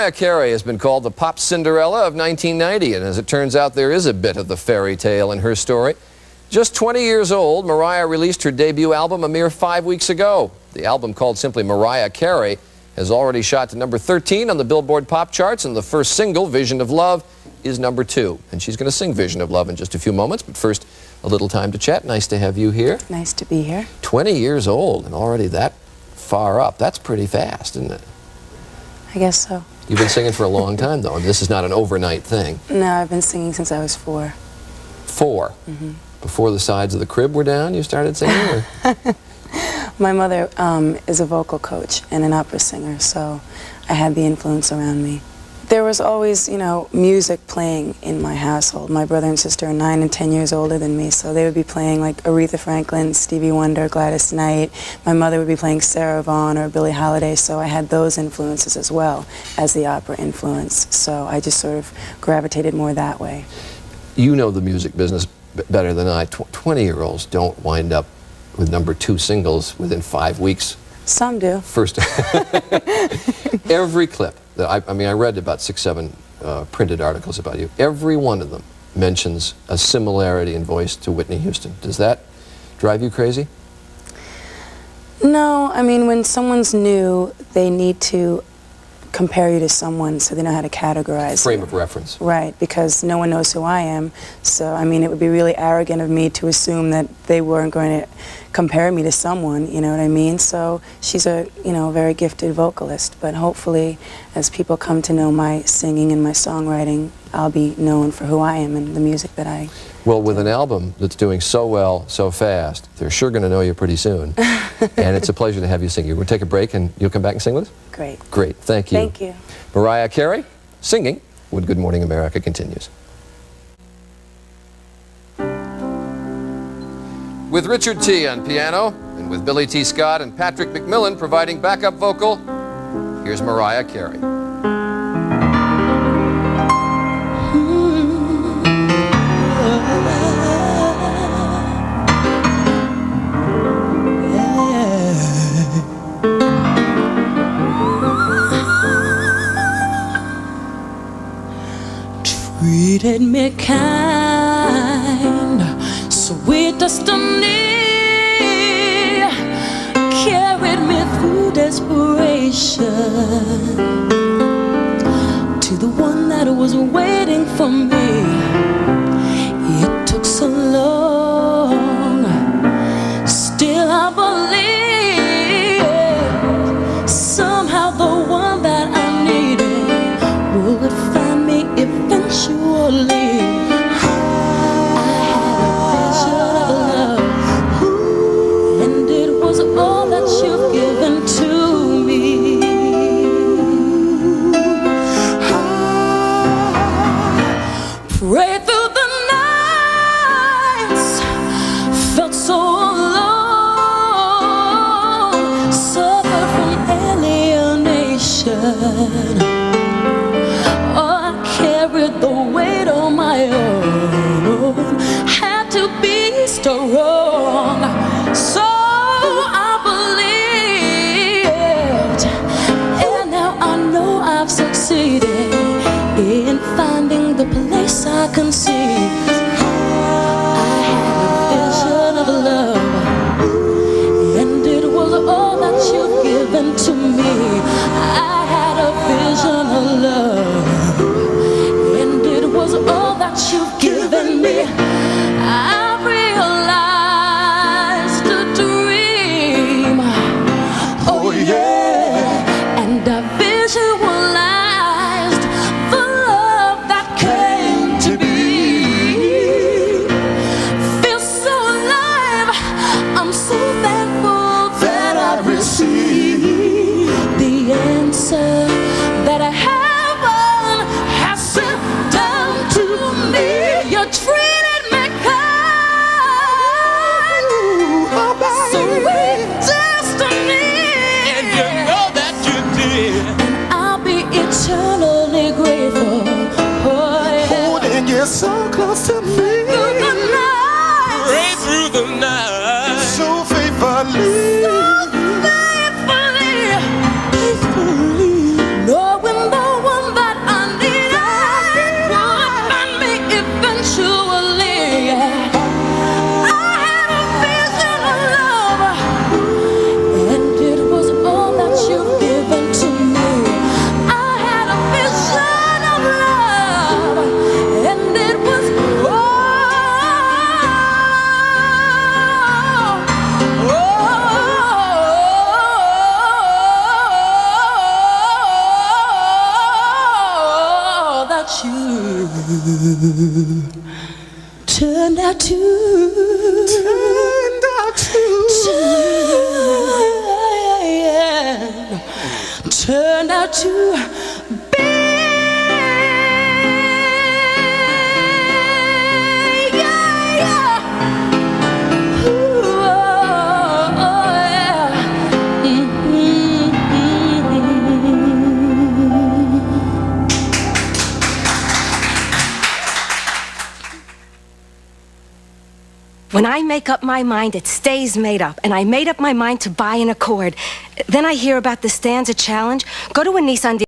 Mariah Carey has been called the pop Cinderella of 1990, and as it turns out, there is a bit of the fairy tale in her story. Just 20 years old, Mariah released her debut album a mere 5 weeks ago. The album, called simply Mariah Carey, has already shot to number 13 on the Billboard pop charts, and the first single, Vision of Love, is number 2. And she's going to sing Vision of Love in just a few moments, but first, a little time to chat. Nice to have you here. Nice to be here. 20 years old and already that far up. That's pretty fast, isn't it? I guess so. You've been singing for a long time, though, and this is not an overnight thing. No, I've been singing since I was 4. 4? Mm-hmm. Before the sides of the crib were down, you started singing? Or? My mother is a vocal coach and an opera singer, so I had the influence around me. There was always, you know, music playing in my household. My brother and sister are 9 and 10 years older than me, so they would be playing like Aretha Franklin, Stevie Wonder, Gladys Knight. My mother would be playing Sarah Vaughan or Billie Holiday, so I had those influences as well as the opera influence. So I just sort of gravitated more that way. You know the music business better than I. 20-year-olds don't wind up with number 2 singles within 5 weeks. Some do. First, every clip. I mean, I read about 6, 7 printed articles about you. Every one of them mentions a similarity in voice to Whitney Houston. Does that drive you crazy? No, I mean, when someone's new, they need to compare you to someone so they know how to categorize Frame you. of reference. Right, because no one knows who I am. So, I mean, it would be really arrogant of me to assume that they weren't going to compare me to someone, you know what I mean? So she's a, you know, very gifted vocalist, but hopefully as people come to know my singing and my songwriting, I'll be known for who I am and the music that I Well, with an album that's doing so well, so fast, they're sure going to know you pretty soon. And it's a pleasure to have you sing. We're going to take a break and you'll come back and sing with us? Great. Great, thank you. Thank you. Mariah Carey, singing when Good Morning America continues. With Richard T. on piano, and with Billy T. Scott and Patrick McMillan providing backup vocal, here's Mariah Carey. Treated me kind, sweet destiny carried me through desperation to the one that was waiting for me. It took so long, still I believe somehow the one that I needed would find me eventually. Right through the nights, felt so alone, suffered from alienation. Oh, I carried the weight on my own, had to be strong. So I believed, and now I know I've succeeded in finding the place I conceived. I had a vision of love, and it was all that you've given to me. I had a vision of love, and it was all that you've given me. I realized a dream, oh yeah, and I visualized the love that came to be. Feel so alive, I'm so thankful that I received the answer that I heaven has sent down to me. You treated me kind, sweet destiny, And you know that you did. and I'll be eternally grateful. Oh, yeah. Holding you so close to me. Through the night, Right through the night. so faithfully, knowing the one turned out to be, Ooh, yeah. When I make up my mind, it stays made up. And I made up my mind to buy an Accord. Then I hear about the Stanza Challenge. Go to a Nissan dealer.